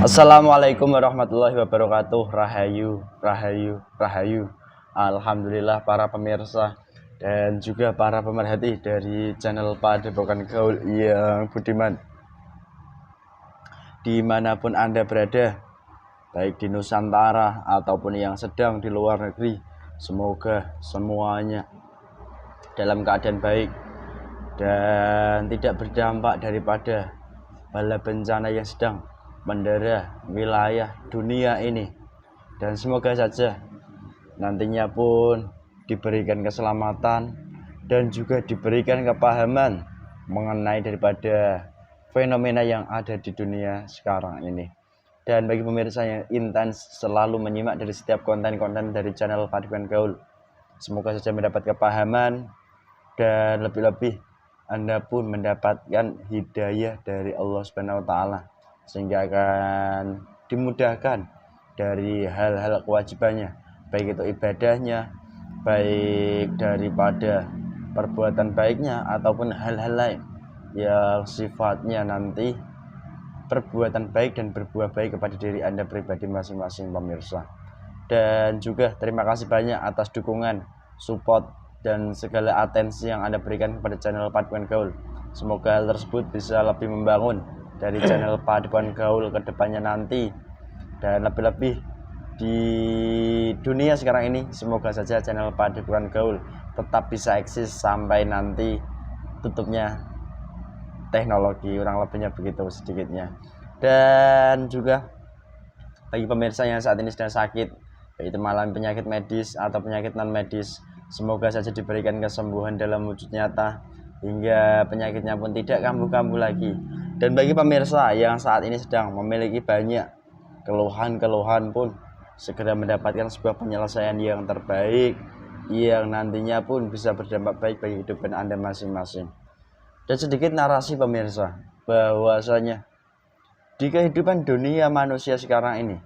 Assalamualaikum warahmatullahi wabarakatuh. Rahayu, rahayu, rahayu. Alhamdulillah para pemirsa dan juga para pemerhati dari channel Padepokan Gaul yang budiman, dimanapun Anda berada, baik di Nusantara ataupun yang sedang di luar negeri, semoga semuanya dalam keadaan baik dan tidak berdampak daripada bala bencana yang sedang mendera wilayah dunia ini, dan semoga saja nantinya pun diberikan keselamatan dan juga diberikan kepahaman mengenai daripada fenomena yang ada di dunia sekarang ini. Dan bagi pemirsa yang intens selalu menyimak dari setiap konten-konten dari channel Padepokan Gaul, semoga saja mendapat kepahaman dan lebih-lebih Anda pun mendapatkan hidayah dari Allah Subhanahu wa taala, sehingga akan dimudahkan dari hal-hal kewajibannya, baik itu ibadahnya, baik daripada perbuatan baiknya ataupun hal-hal lain yang sifatnya nanti perbuatan baik dan berbuah baik kepada diri Anda pribadi masing-masing pemirsa. Dan juga terima kasih banyak atas dukungan, support, dan segala atensi yang Anda berikan kepada channel Padepokan Gaul. Semoga hal tersebut bisa lebih membangun dari channel Padepokan Gaul ke depannya nanti. Dan lebih-lebih di dunia sekarang ini, semoga saja channel Padepokan Gaul tetap bisa eksis sampai nanti tutupnya teknologi, kurang lebihnya begitu sedikitnya. Dan juga bagi pemirsa yang saat ini sedang sakit, baik itu malam penyakit medis atau penyakit non medis, semoga saja diberikan kesembuhan dalam wujud nyata hingga penyakitnya pun tidak kambuh-kambuh lagi. Dan bagi pemirsa yang saat ini sedang memiliki banyak keluhan-keluhan pun, segera mendapatkan sebuah penyelesaian yang terbaik yang nantinya pun bisa berdampak baik bagi kehidupan Anda masing-masing. Dan sedikit narasi pemirsa, bahwasanya di kehidupan dunia manusia sekarang ini,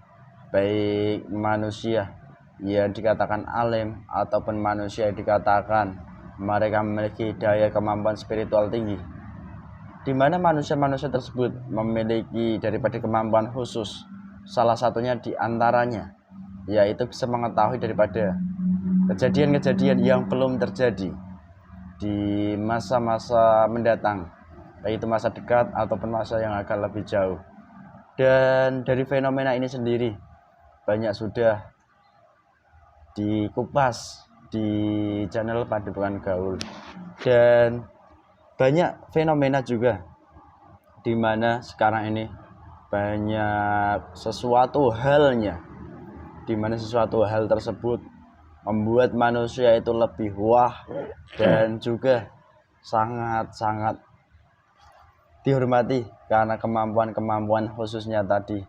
baik manusia yang dikatakan alim ataupun manusia yang dikatakan mereka memiliki daya kemampuan spiritual tinggi, di mana manusia-manusia tersebut memiliki daripada kemampuan khusus. Salah satunya di antaranya yaitu bisa mengetahui daripada kejadian-kejadian yang belum terjadi di masa-masa mendatang, baik itu masa dekat ataupun masa yang akan lebih jauh. Dan dari fenomena ini sendiri banyak sudah dikupas di channel Padepokan Gaul, dan banyak fenomena juga di mana sekarang ini banyak sesuatu halnya, di mana sesuatu hal tersebut membuat manusia itu lebih wah dan juga sangat-sangat dihormati karena kemampuan-kemampuan khususnya tadi.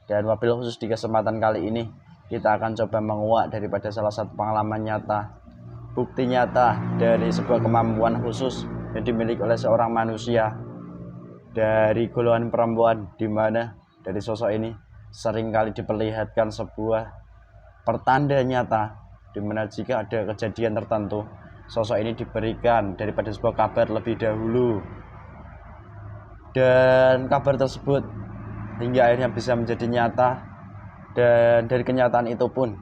Dan wabil khusus di kesempatan kali ini kita akan coba menguak daripada salah satu pengalaman nyata, bukti nyata dari sebuah kemampuan khusus yang dimiliki oleh seorang manusia dari golongan perempuan, di mana dari sosok ini seringkali diperlihatkan sebuah pertanda nyata, di mana jika ada kejadian tertentu, sosok ini diberikan daripada sebuah kabar lebih dahulu, dan kabar tersebut hingga akhirnya bisa menjadi nyata. Dan dari kenyataan itu pun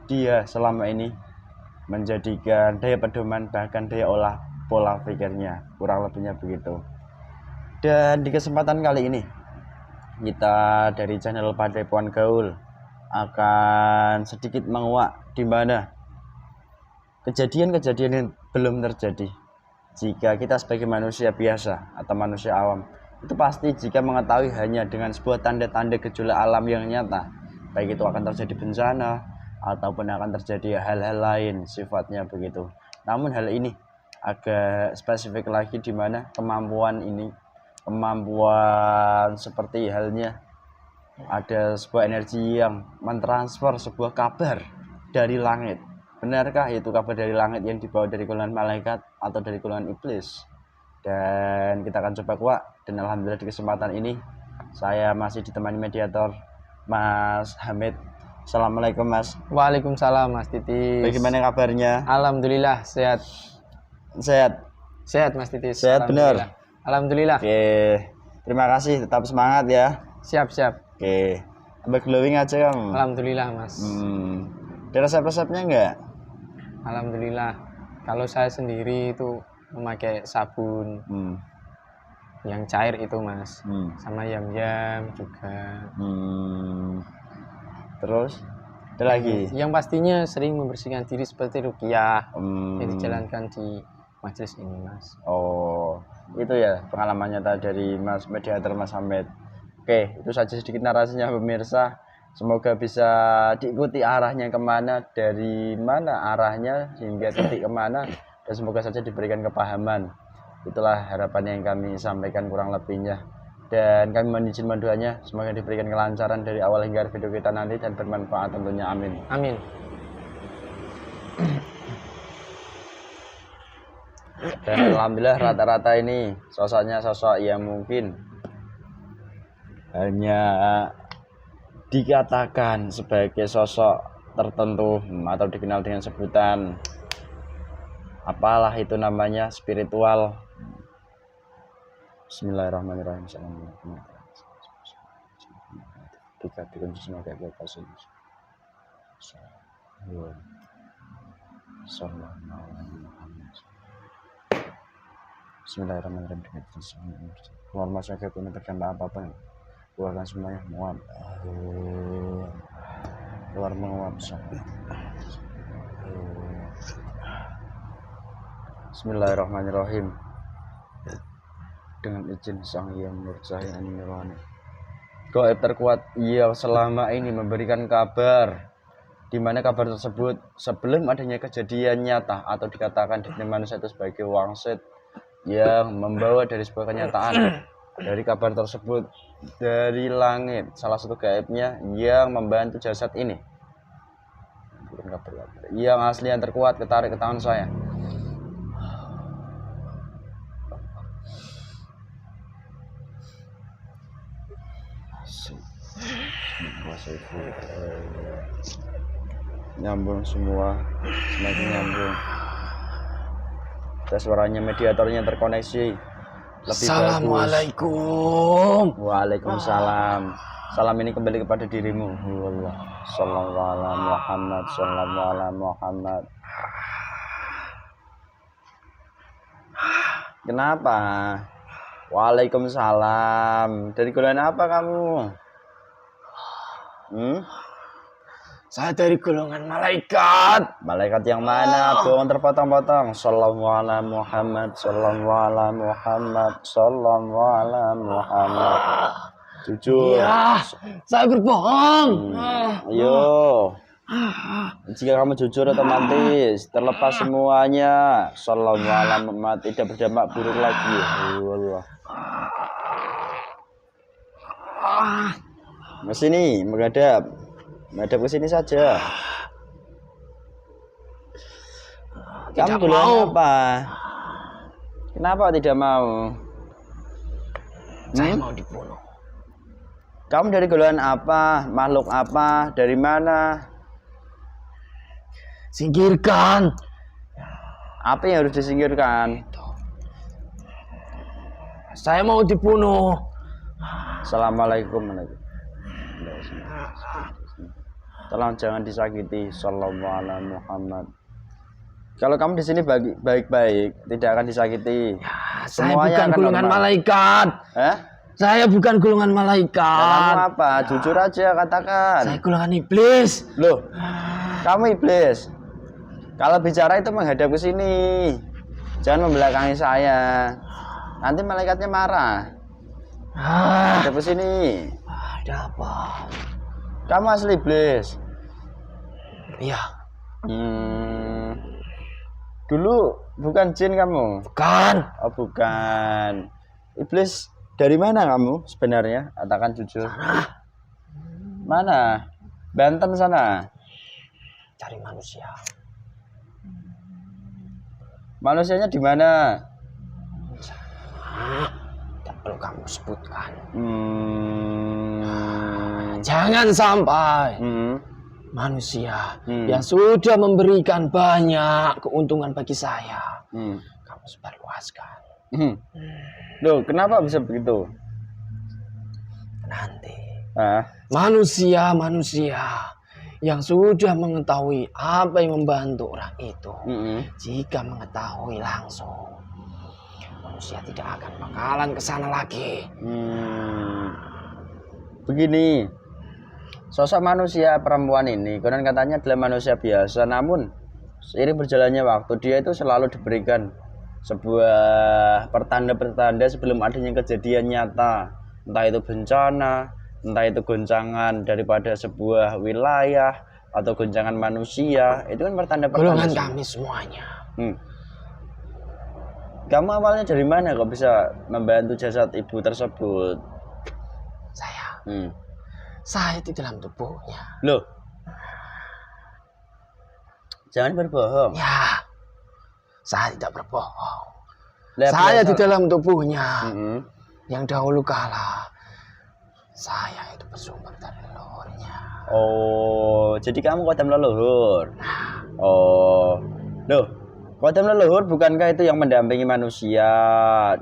dia selama ini menjadikan daya pedoman bahkan daya olah pola pikirnya, kurang lebihnya begitu. Dan di kesempatan kali ini kita dari channel Padepokan Gaul akan sedikit menguak di mana kejadian-kejadian yang belum terjadi. Jika kita sebagai manusia biasa atau manusia awam, itu pasti jika mengetahui hanya dengan sebuah tanda-tanda gejolak alam yang nyata, baik itu akan terjadi bencana ataupun akan terjadi hal-hal lain sifatnya begitu. Namun hal ini agak spesifik lagi, di mana kemampuan ini, kemampuan seperti halnya ada sebuah energi yang mentransfer sebuah kabar dari langit. Benarkah itu kabar dari langit yang dibawa dari golongan malaikat atau dari golongan iblis? Dan kita akan coba kuak. Dan alhamdulillah di kesempatan ini saya masih ditemani mediator Mas Hamid. Assalamualaikum Mas. Waalaikumsalam Mas Titis. Bagaimana kabarnya? Alhamdulillah sehat. Sehat Mas benar. Titis. Alhamdulillah. Oke, terima kasih, tetap semangat ya. Siap. Oke. Tambah glowing aja kamu. Alhamdulillah Mas. Ada resep-resepnya enggak? Alhamdulillah. Kalau saya sendiri itu memakai sabun yang cair itu Mas. Sama yam-yam juga. Terus ada lagi? Yang pastinya sering membersihkan diri seperti ruqyah yang dijalankan di majelis ini Mas. Oh, itu ya pengalamannya tadi dari Mas Mediator Mas Hamid. Oke, itu saja sedikit narasinya pemirsa. Semoga bisa diikuti arahnya kemana, dari mana arahnya hingga titik kemana, dan semoga saja diberikan kepahaman. Itulah harapan yang kami sampaikan kurang lebihnya. Dan kami mohon izin mendoanya semoga diberikan kelancaran dari awal hingga video kita nanti dan bermanfaat tentunya. Amin. Amin. Dan alhamdulillah rata-rata ini sosoknya sosok yang mungkin hanya dikatakan sebagai sosok tertentu atau dikenal dengan sebutan apalah itu namanya, spiritual. Bismillahirrahmanirrahim. Bismillahirrahmanirrahim. Keluar masuk ke punya terkena apa-apa, keluarkan semuanya, muat, keluar menguap. Bismillahirrahmanirrahim. Dengan izin Sang Hyang Nurjaya Nirwana, gaib terkuat yang selama ini memberikan kabar, di mana kabar tersebut sebelum adanya kejadian nyata atau dikatakan di manusia itu sebagai wangsit yang membawa dari sebuah kenyataan dari kabar tersebut dari langit, salah satu gaibnya yang membantu jasad ini, bukan kabar yang asli yang terkuat, ketarik ke tangan saya. Nyambung semua, semakin nyambung. Tes suaranya mediatornya terkoneksi. Assalamualaikum. Waalaikumsalam. Salam ini kembali kepada dirimu. Allah. Sallallahu alaihi Muhammad. Sallallahu alaihi Muhammad. Kenapa? Waalaikumsalam. Dari golongan apa kamu? Saya dari golongan malaikat. Malaikat yang mana? Bohong terpotong-potong. Sallallahu alaihi Muhammad. Sallallahu alaihi Muhammad. Sallallahu alaihi Muhammad. Jujur. Iya, saya berbohong. Ayo. Jika kamu jujur otomatis terlepas semuanya. Sallallahu alaihi Muhammad, tidak berdampak buruk lagi. Allah. Sini, menghadap ke sini saja. Kamu golongan apa? Kenapa tidak mau? Saya mau dibunuh. Kamu dari golongan apa? Makhluk apa? Dari mana? Singkirkan. Apa yang harus disingkirkan? Saya mau dibunuh. Assalamualaikum. Tolong jangan disakiti. Sallallahu alaihi Muhammad. Kalau kamu di sini baik-baik, tidak akan disakiti. Ya, saya bukan golongan malaikat. Saya bukan golongan malaikat. Kamu apa? Jujur aja katakan. Saya golongan iblis. Loh, kamu iblis. Kalau bicara itu menghadap ke sini. Jangan membelakangi saya. Nanti malaikatnya marah. Menghadap ke sini. Ada apa? Kamu asli iblis? Iya. Dulu bukan jin kamu? Bukan. Oh bukan. Iblis dari mana kamu sebenarnya? Katakan jujur. Sana. Mana? Banten sana. Cari manusia. Manusianya di mana? Tak perlu kamu sebutkan. Jangan sampai manusia yang sudah memberikan banyak keuntungan bagi saya kamu sebarluaskan. Loh, kenapa bisa begitu? Nanti Manusia yang sudah mengetahui apa yang membantu orang itu, jika mengetahui langsung, manusia tidak akan bakalan ke sana lagi. Begini, sosok manusia perempuan ini konon katanya adalah manusia biasa, namun seiring berjalannya waktu dia itu selalu diberikan sebuah pertanda-pertanda sebelum adanya kejadian nyata, entah itu bencana, entah itu goncangan daripada sebuah wilayah atau goncangan manusia. Itu kan pertanda-pertanda. Golongan kami semuanya. Kamu awalnya dari mana kok bisa membantu jasad ibu tersebut? Saya di dalam tubuhnya. Loh, jangan berbohong. Ya, saya tidak berbohong. Saya di dalam tubuhnya. Yang dahulu kala saya itu bersumber dari leluhurnya. Oh, jadi kamu kodam leluhur. Oh, loh, kodam leluhur bukankah itu yang mendampingi manusia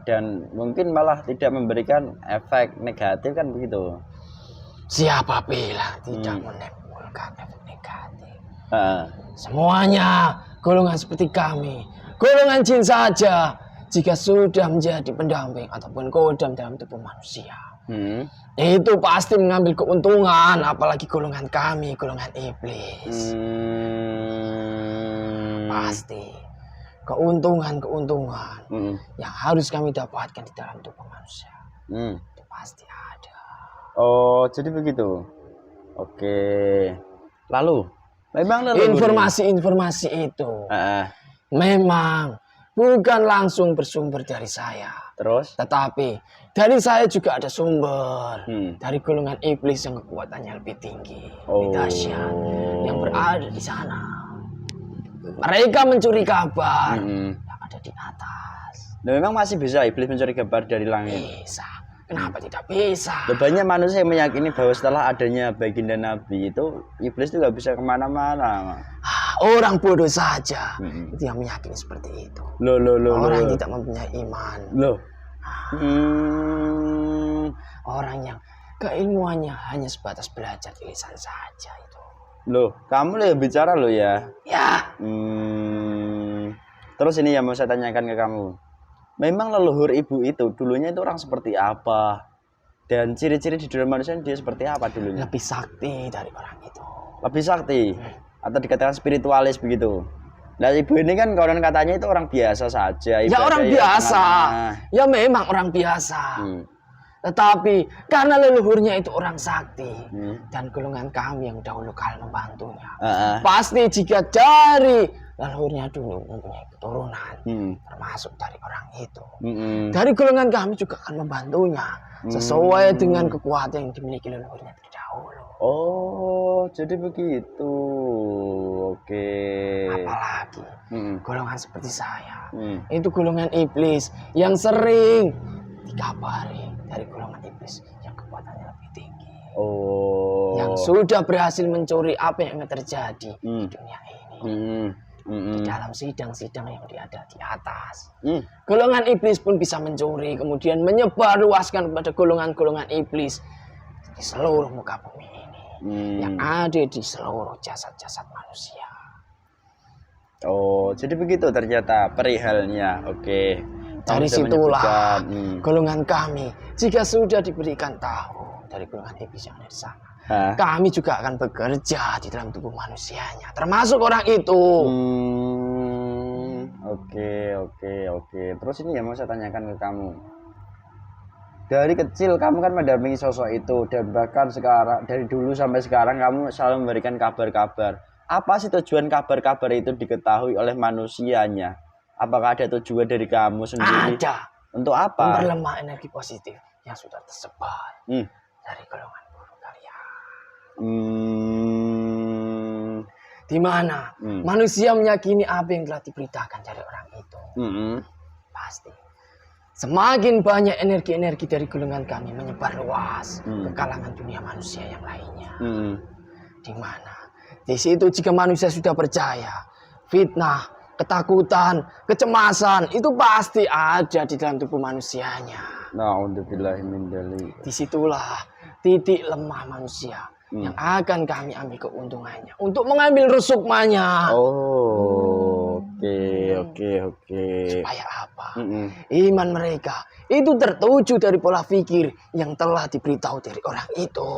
dan mungkin malah tidak memberikan efek negatif kan begitu? Siapa bilang tidak menimbulkan efek negatif? Semuanya golongan seperti kami, golongan jin saja, jika sudah menjadi pendamping ataupun kodam dalam tubuh manusia, itu pasti mengambil keuntungan, apalagi golongan kami, golongan iblis. Pasti keuntungan yang harus kami dapatkan di dalam tubuh manusia. Itu pasti ada. Oh, jadi begitu. Oke. Lalu, memang informasi itu memang bukan langsung bersumber dari saya. Terus? Tetapi dari saya juga ada sumber dari golongan iblis yang kekuatannya lebih tinggi, lebih dahsyat, yang berada di sana. Mereka mencuri kabar yang ada di atas. Nah, memang masih bisa iblis mencuri kabar dari langit? Bisa. Kenapa tidak bisa? Banyak manusia yang meyakini bahwa setelah adanya baginda Nabi itu iblis itu nggak bisa kemana-mana. Orang bodoh saja itu yang meyakini seperti itu. Orang yang tidak mempunyai iman. Orang yang keilmuannya hanya sebatas belajar di lisan saja itu. Kamu yang bicara ya. Ya. Terus ini yang mau saya tanyakan ke kamu. Memang leluhur ibu itu dulunya itu orang seperti apa? Dan ciri-ciri di dunia manusia dia seperti apa dulunya? Lebih sakti dari orang itu. Lebih sakti? Atau dikatakan spiritualis begitu? Nah, ibu ini kan konon katanya itu orang biasa saja. Ya orang biasa. Ya memang orang biasa. Tetapi karena leluhurnya itu orang sakti dan golongan kami yang dahulu kala membantunya, pasti jika dari leluhurnya dulu mempunyai keturunan termasuk dari orang itu, dari golongan kami juga akan membantunya sesuai dengan kekuatan yang dimiliki leluhurnya terlebih dahulu. Oh, jadi begitu. Oke. Apalagi golongan seperti saya itu golongan iblis yang sering dikabari dari golongan iblis yang kekuatannya lebih tinggi. Yang sudah berhasil mencuri apa yang terjadi di dunia ini. Di dalam sidang-sidang yang ada di atas. Golongan iblis pun bisa mencuri, kemudian menyebarluaskan kepada golongan-golongan iblis di seluruh muka bumi ini. Yang ada di seluruh jasad-jasad manusia. Oh, jadi begitu ternyata perihalnya. Oke. Dari situlah golongan kami, jika sudah diberikan tahu dari golongan iblis yang ada di sana, kami juga akan bekerja di dalam tubuh manusianya, termasuk orang itu. Oke. Terus ini yang mau saya tanyakan ke kamu. Dari kecil kamu kan mendampingi sosok itu dan bahkan sekarang dari dulu sampai sekarang kamu selalu memberikan kabar-kabar. Apa sih tujuan kabar-kabar itu diketahui oleh manusianya? Apakah ada tujuan dari kamu sendiri? Ada. Untuk apa? Memperlemah energi positif yang sudah tersebar dari golongan guru kalian. Di mana manusia meyakini apa yang telah diberitakan dari orang itu. Pasti. Semakin banyak energi-energi dari golongan kami menyebar luas ke kalangan dunia manusia yang lainnya. Di mana? Di situ jika manusia sudah percaya, fitnah, ketakutan, kecemasan itu pasti ada di dalam tubuh manusianya. Na'udzubillahi min dzalik. Disitulah titik lemah manusia yang akan kami ambil keuntungannya untuk mengambil rusukmanya. Oke. Supaya apa? Iman mereka itu tertuju dari pola pikir yang telah diberitahu dari orang itu.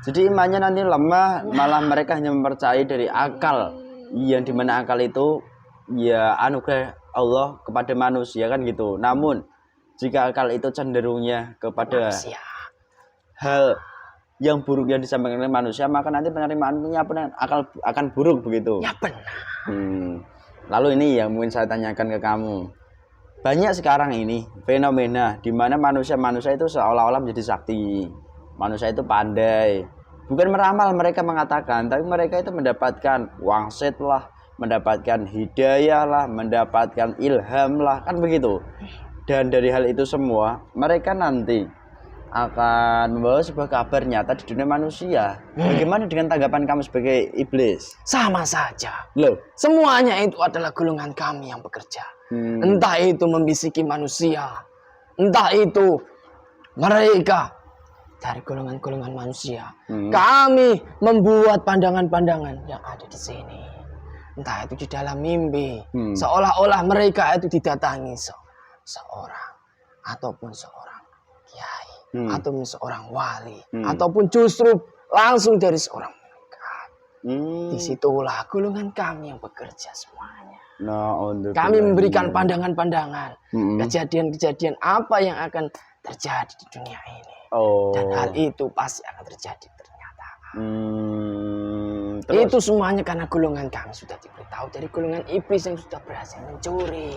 Jadi imannya nanti lemah, malah mereka hanya mempercayai dari akal, yang dimana akal itu ya anugerah Allah kepada manusia kan gitu. Namun jika akal itu cenderungnya kepada Manusia. hal yang buruk yang disampaikan oleh manusia, maka nanti penerimaannya akan buruk begitu. Ya benar. Lalu ini yang mungkin saya tanyakan ke kamu. Banyak sekarang ini fenomena di mana manusia itu seolah-olah menjadi sakti. Manusia itu pandai. Bukan meramal mereka mengatakan, tapi mereka itu mendapatkan wangsit lah, mendapatkan hidayah lah, mendapatkan ilham lah, kan begitu. Dan dari hal itu semua, mereka nanti akan membawa sebuah kabar nyata di dunia manusia. Bagaimana dengan tanggapan kamu sebagai iblis? Sama saja. Loh, semuanya itu adalah golongan kami yang bekerja. Entah itu membisiki manusia, entah itu mereka dari golongan-golongan manusia. Kami membuat pandangan-pandangan yang ada di sini. Entah itu di dalam mimpi, seolah-olah mereka itu didatangi seorang ataupun seorang kiai, ataupun seorang wali, ataupun justru langsung dari seorang malaikat. Disitulah golongan kami yang bekerja semuanya. Kami memberikan pandangan-pandangan, kejadian-kejadian apa yang akan terjadi di dunia ini. Dan hal itu pasti akan terjadi ternyata. Itu semuanya karena golongan kami sudah diberitahu dari golongan iblis yang sudah berhasil mencuri.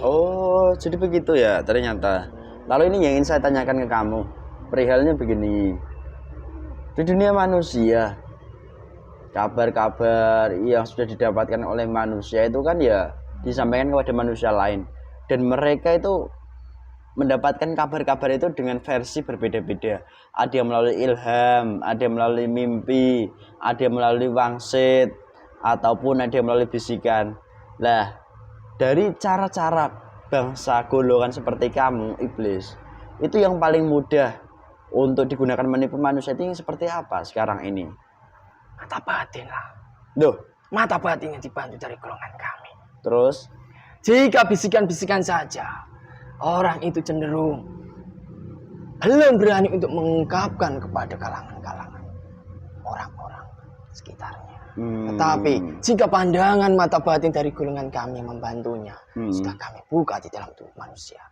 Jadi begitu ya ternyata. Lalu ini yang ingin saya tanyakan ke kamu. Perihalnya begini. Di dunia manusia, kabar-kabar yang sudah didapatkan oleh manusia itu kan ya disampaikan kepada manusia lain. Dan mereka itu mendapatkan kabar-kabar itu dengan versi berbeda-beda. Ada yang melalui ilham, ada yang melalui mimpi, ada yang melalui wangsit, ataupun ada yang melalui bisikan. Lah, dari cara-cara bangsa golongan seperti kamu, iblis, itu yang paling mudah untuk digunakan menipu manusia itu yang seperti apa sekarang ini? Mata batin lah. Mata batinnya dibantu dari golongan kami. Terus? Jika bisikan-bisikan saja, orang itu cenderung belum berani untuk mengungkapkan kepada kalangan-kalangan orang-orang sekitarnya. Tetapi jika pandangan mata batin dari golongan kami membantunya, sudah kami buka di dalam tubuh manusia,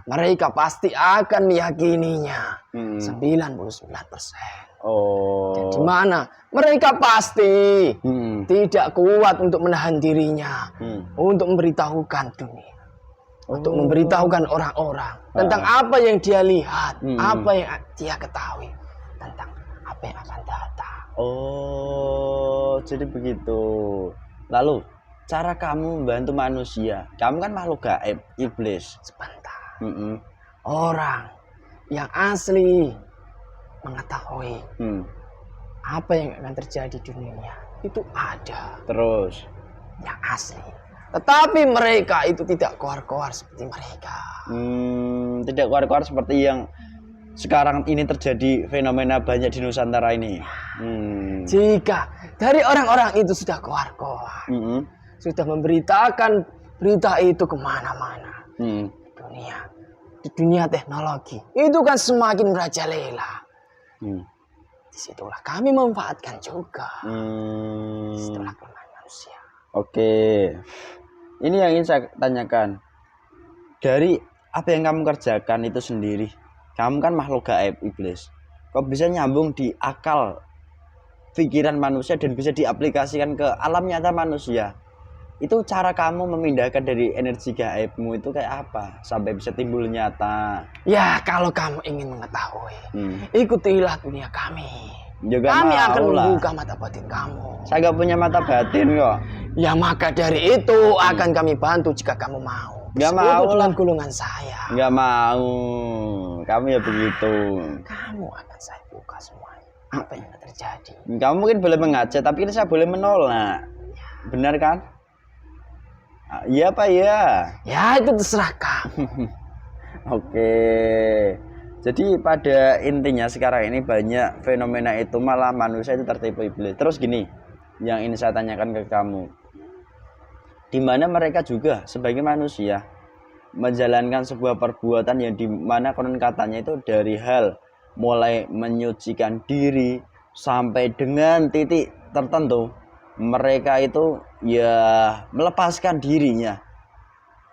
mereka pasti akan meyakininya 99%. Di mana mereka pasti tidak kuat untuk menahan dirinya, untuk memberitahukan dunia, untuk memberitahukan orang-orang tentang apa yang dia lihat, apa yang dia ketahui tentang apa yang akan datang. Jadi begitu. Lalu cara kamu membantu manusia, kamu kan makhluk gaib, iblis. Sebentar. Orang yang asli mengetahui apa yang akan terjadi di dunia itu ada. Terus yang asli. Tetapi mereka itu tidak koar-koar seperti mereka. Tidak koar-koar seperti yang sekarang ini terjadi fenomena banyak di Nusantara ini. Jika dari orang-orang itu sudah koar-koar, sudah memberitakan berita itu kemana-mana, di dunia teknologi itu kan semakin merajalela. Disitulah kami memanfaatkan juga. Setelah kelemahan manusia. Oke, ini yang ingin saya tanyakan. Dari apa yang kamu kerjakan itu sendiri, kamu kan makhluk gaib, iblis. Kok bisa nyambung di akal pikiran manusia dan bisa diaplikasikan ke alam nyata manusia? Itu cara kamu memindahkan dari energi gaibmu itu kayak apa sampai bisa timbul nyata? Ya, kalau kamu ingin mengetahui, ikutilah dunia kami. Kami akan membuka mata batin kamu. Saya gak punya mata batin kok. Ya, maka dari itu akan kami bantu jika kamu mau. Gak mau lah. Golongan saya. Gak mau. Kamu ya begitu. Kamu akan saya buka semuanya. Apa yang akan terjadi? Kamu mungkin boleh mengajak, tapi ini saya boleh menolak. Benar kan? Iya apa ya? Ya, itu terserah kamu. Oke. Jadi pada intinya sekarang ini banyak fenomena itu malah manusia itu tertipu iblis. Terus gini, yang ini saya tanyakan ke kamu, di mana mereka juga sebagai manusia menjalankan sebuah perbuatan yang dimana konon katanya itu dari hal mulai menyucikan diri sampai dengan titik tertentu mereka itu ya melepaskan dirinya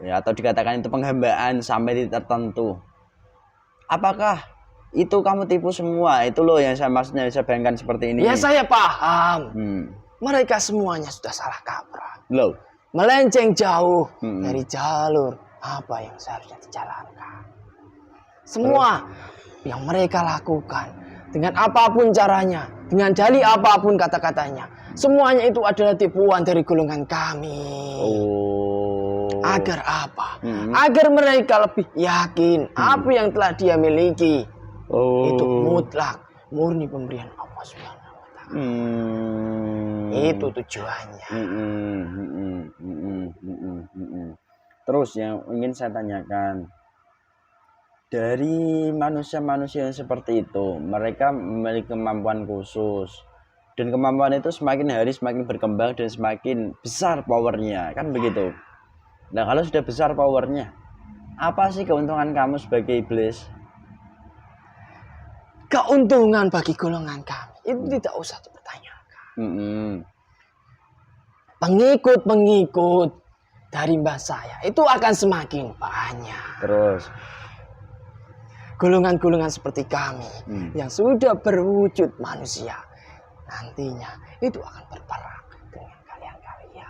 ya, atau dikatakan itu penghambaan sampai titik tertentu. Apakah itu kamu tipu semua? Itu loh yang saya maksudnya, saya bayangkan seperti ini. Ya saya paham. Mereka semuanya sudah salah kaprah. Loh, melenceng jauh dari jalur apa yang seharusnya dijalankan. Semua yang mereka lakukan dengan apapun caranya, dengan dalih apapun kata-katanya, semuanya itu adalah tipuan dari golongan kami. Agar apa? Agar mereka lebih yakin apa yang telah dia miliki itu mutlak, murni pemberian Allah Subhanahu wa Ta'ala. Itu tujuannya. Terus yang ingin saya tanyakan, dari manusia-manusia yang seperti itu, mereka memiliki kemampuan khusus, dan kemampuan itu semakin hari semakin berkembang dan semakin besar powernya, kan begitu. Nah, kalau sudah besar powernya, apa sih keuntungan kamu sebagai iblis? Keuntungan bagi golongan kami itu tidak usah dipertanyakan. Pengikut-pengikut dari mbah saya itu akan semakin banyak. Terus golongan-golongan seperti kami yang sudah berwujud manusia nantinya itu akan berperang dengan kalian-kalian.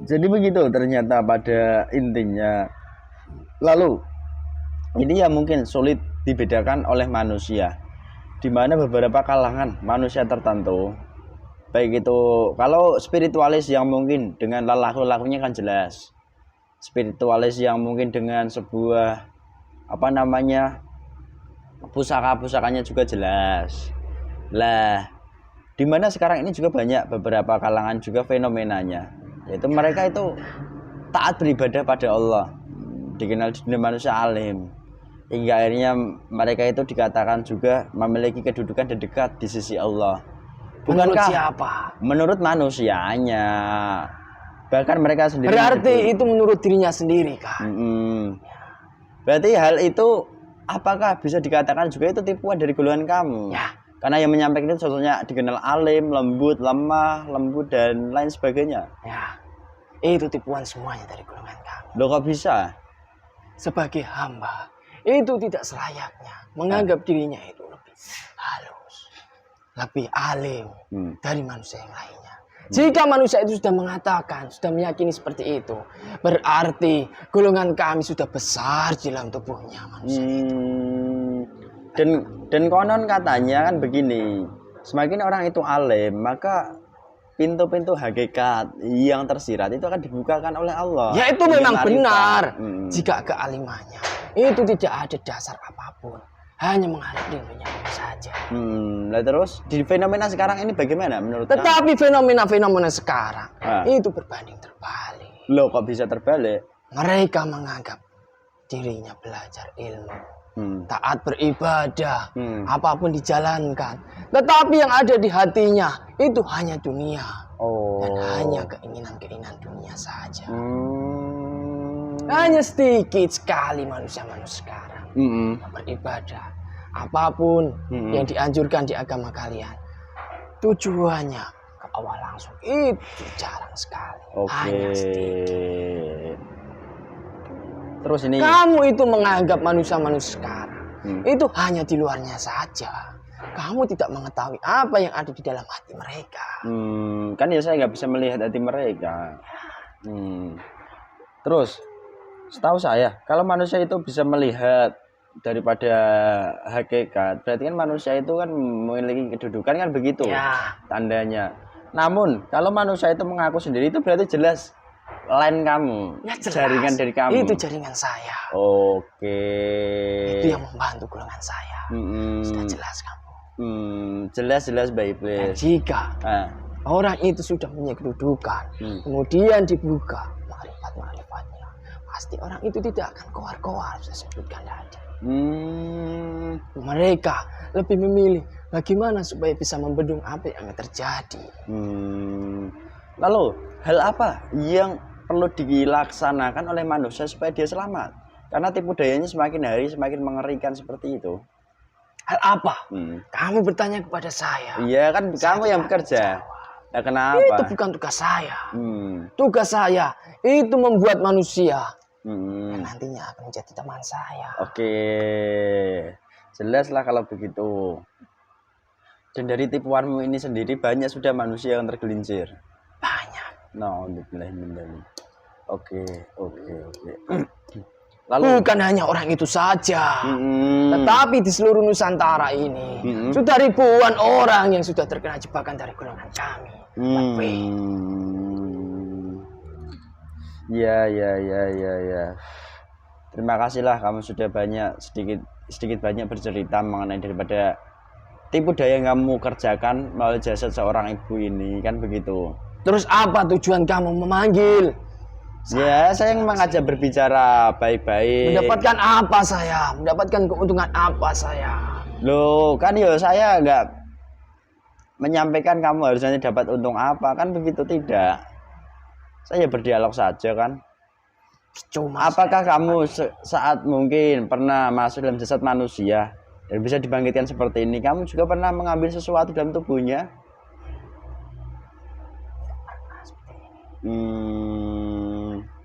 Jadi begitu ternyata pada intinya. Lalu ini yang mungkin sulit dibedakan oleh manusia, di mana beberapa kalangan manusia tertentu, baik itu kalau spiritualis yang mungkin dengan laku-lakunya kan jelas, spiritualis yang mungkin dengan sebuah pusaka-pusakanya juga jelas. Lah, dimana sekarang ini juga banyak beberapa kalangan juga fenomenanya, yaitu mereka itu taat beribadah pada Allah, dikenal di dunia manusia alim, hingga akhirnya mereka itu dikatakan juga memiliki kedudukan dan dekat di sisi Allah. Bukankah? Menurut siapa? Menurut manusianya. Bahkan mereka sendiri. Berarti itu menurut dirinya sendiri kan? Berarti hal itu apakah bisa dikatakan juga itu tipuan dari golongan kamu? Ya. Karena yang menyampaikan itu contohnya dikenal alim, lembut, lemah, lembut dan lain sebagainya. Ya, itu tipuan semuanya dari golongan kami. Loh, kok bisa? Sebagai hamba itu tidak selayaknya menganggap dirinya itu lebih halus, lebih alim dari manusia yang lainnya. Jika manusia itu sudah mengatakan, sudah meyakini seperti itu, berarti golongan kami sudah besar di dalam tubuhnya manusia itu. Dan konon katanya kan begini, semakin orang itu alim, maka pintu-pintu hakikat yang tersirat itu akan dibukakan oleh Allah. Ya itu memang benar. Jika kealimannya itu tidak ada dasar apapun, hanya mengharap dirinya saja. Nah terus di fenomena sekarang ini bagaimana menurut kamu? Tetapi fenomena sekarang itu berbanding terbalik. Loh, kok bisa terbalik? Mereka menganggap dirinya belajar ilmu, taat beribadah, apapun dijalankan. Tetapi yang ada di hatinya itu hanya dunia. Dan hanya keinginan-keinginan dunia saja. Hanya sedikit sekali manusia-manusia sekarang yang beribadah. Apapun yang dianjurkan di agama kalian, tujuannya ke Allah langsung, itu jarang sekali. Hanya sedikit. Terus ini kamu itu menganggap manusia-manusia sekarang itu hanya di luarnya saja. Kamu tidak mengetahui apa yang ada di dalam hati mereka. Kan ya saya nggak bisa melihat hati mereka. Terus setahu saya kalau manusia itu bisa melihat daripada hakikat, berarti kan manusia itu kan memiliki kedudukan, kan begitu tandanya. Namun kalau manusia itu mengaku sendiri, itu berarti jelas lain kamu, jaringan dari kamu. Itu jaringan saya. Oke. Itu yang membantu golongan saya. Sudah jelas kamu. Jelas Mbak Iblis. Jika orang itu sudah punya kedudukan, kemudian dibuka makrifat-makrifat, pasti orang itu tidak akan koar-koar, saya sebutkan tadi. Mereka lebih memilih bagaimana supaya bisa membendung apa yang terjadi. Lalu hal apa yang perlu dilaksanakan oleh manusia supaya dia selamat? Karena tipu dayanya semakin hari semakin mengerikan seperti itu. Hal apa? Kamu bertanya kepada saya. Iya kan, kamu yang bekerja. Ya, kenapa? Itu bukan tugas saya. Tugas saya itu membuat manusia yang nantinya akan menjadi teman saya. Oke, jelaslah kalau begitu. Dan dari tipuanmu ini sendiri banyak sudah manusia yang tergelincir. Banyak. Oke. Lalu, bukan hanya orang itu saja, tetapi di seluruh Nusantara ini sudah ribuan orang yang sudah terkena jebakan dari golongan kami. Ya. Terima kasihlah kamu sudah sedikit banyak bercerita mengenai daripada tipu daya yang kamu kerjakan melalui jasa seorang ibu ini, kan begitu. Terus apa tujuan kamu memanggil? Ya, saya mengajak berbicara baik-baik. Mendapatkan apa saya? Mendapatkan keuntungan apa saya? Loh, kan ya saya nggak menyampaikan kamu harusnya dapat untung apa, kan begitu, tidak. Saya berdialog saja kan. Apakah kamu saat mungkin pernah masuk dalam jasad manusia dan bisa dibangkitkan seperti ini, kamu juga pernah mengambil sesuatu dalam tubuhnya?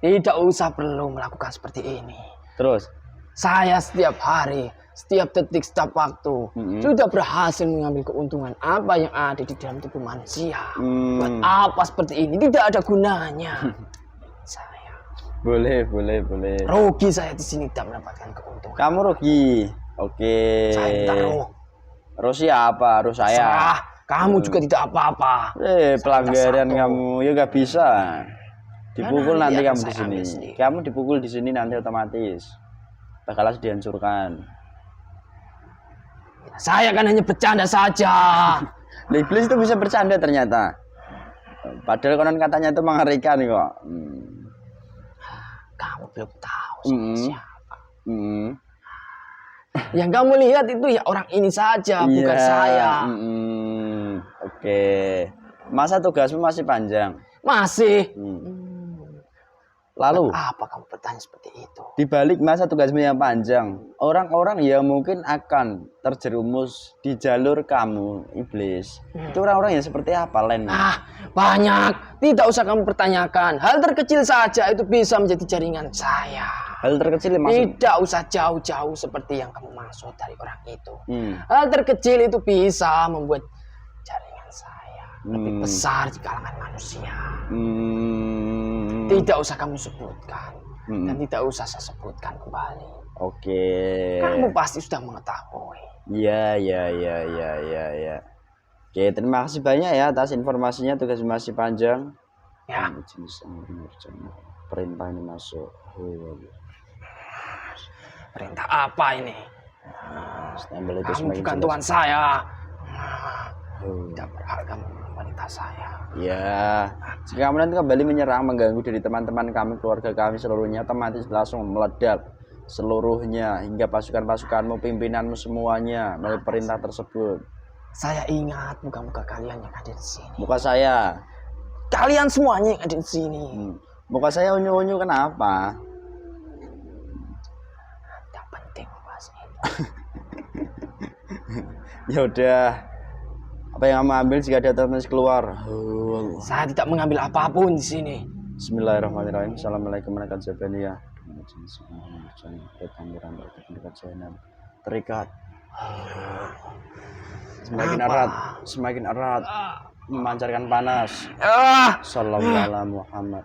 Tidak usah perlu melakukan seperti ini. Terus? Saya setiap hari, setiap detik, setiap waktu sudah berhasil mengambil keuntungan apa yang ada di dalam tubuh manusia. Buat apa seperti ini? Tidak ada gunanya. Saya. Boleh. Rugi saya di sini tidak mendapatkan keuntungan. Kamu rugi. Oke. Saya tidak rugi. Rugi siapa? Rugi saya. Kamu juga tidak apa-apa. Pelanggaran kamu, ya gak bisa. Dipukul nanti kamu di sini. Kamu dipukul di sini nanti otomatis bakalan dihancurkan. Saya kan hanya bercanda saja. Iblis itu bisa bercanda ternyata. Padahal konon katanya itu mengerikan kok. Kamu belum tahu siapa. Yang kamu lihat itu ya orang ini saja, bukan saya. Oke. Masa tugasmu masih panjang? Masih. Lalu apa kamu bertanya seperti itu? Di balik masa tugasmu yang panjang, orang-orang yang mungkin akan terjerumus di jalur kamu, iblis. Itu orang-orang yang seperti apa, Len? Banyak. Tidak usah kamu pertanyakan. Hal terkecil saja itu bisa menjadi jaringan saya. Hal terkecil maksud? Tidak usah jauh-jauh seperti yang kamu maksud dari orang itu. Hal terkecil itu bisa membuat jaringan saya lebih besar di kalangan manusia. Tidak usah kamu sebutkan dan tidak usah saya sebutkan kembali. Oke. Kamu pasti sudah mengetahui. Ya. Oke, terima kasih banyak ya atas informasinya. Tugas masih panjang. Ya. Perintah ini masuk. Perintah apa ini? Stempel itu kamu bukan Tuhan saya. Tidak berhak kamu memerintah saya. Ya, jika kamu nanti kembali menyerang, mengganggu dari teman-teman kami, keluarga kami seluruhnya, otomatis langsung meledak seluruhnya hingga pasukan-pasukanmu, pimpinanmu semuanya melalui perintah tersebut. Saya ingat muka-muka kalian yang ada di sini. Muka saya? Kalian semuanya yang ada di sini. Muka saya unyu-unyu kenapa? Tidak penting membahas itu. Ya udah. Apa yang kamu ambil jika ada otomatis keluar? Saya tidak mengambil apapun di sini. Bismillahirrahmanirrahim. Assalamualaikum warahmatullahi wabarakatuh. Terikat. Semakin erat, memancarkan panas. Sallallahu alaihi Muhammad.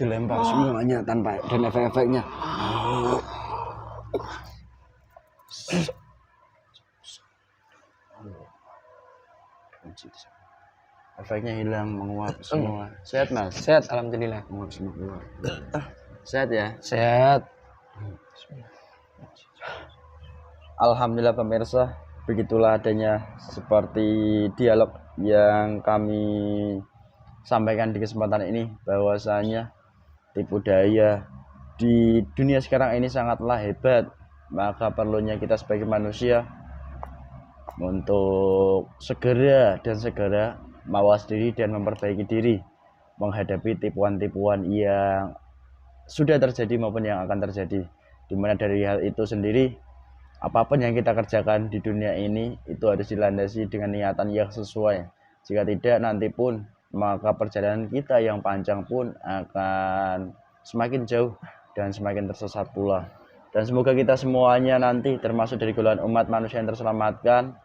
Dilempar semuanya tanpa dan efek-efeknya. Efeknya hilang, menguap semua. Sehat Mas? Sehat, alhamdulillah. Menguap semua keluar. Sehat ya? Sehat. Alhamdulillah pemirsa, begitulah adanya seperti dialog yang kami sampaikan di kesempatan ini, bahwasanya tipu daya di dunia sekarang ini sangatlah hebat, maka perlunya kita sebagai manusia untuk segera mawas diri dan memperbaiki diri menghadapi tipuan-tipuan yang sudah terjadi maupun yang akan terjadi. Dimana dari hal itu sendiri, apapun yang kita kerjakan di dunia ini itu harus dilandasi dengan niatan yang sesuai. Jika tidak, nanti pun maka perjalanan kita yang panjang pun akan semakin jauh dan semakin tersesat pula. Dan semoga kita semuanya nanti termasuk dari golongan umat manusia yang terselamatkan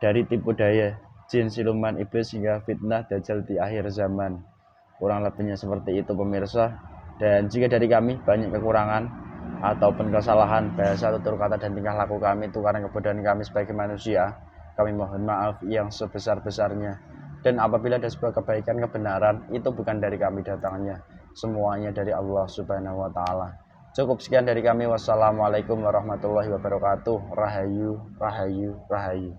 dari tipu daya jin, siluman, iblis hingga fitnah dajjal di akhir zaman. Kurang lebihnya seperti itu pemirsa. Dan jika dari kami banyak kekurangan ataupun kesalahan bahasa, tutur kata dan tingkah laku kami itu karena kebodohan kami sebagai manusia, kami mohon maaf yang sebesar-besarnya. Dan apabila ada sebuah kebaikan, kebenaran, itu bukan dari kami datangnya, semuanya dari Allah Subhanahu wa Ta'ala. Cukup sekian dari kami. Wassalamualaikum warahmatullahi wabarakatuh. Rahayu, rahayu, rahayu.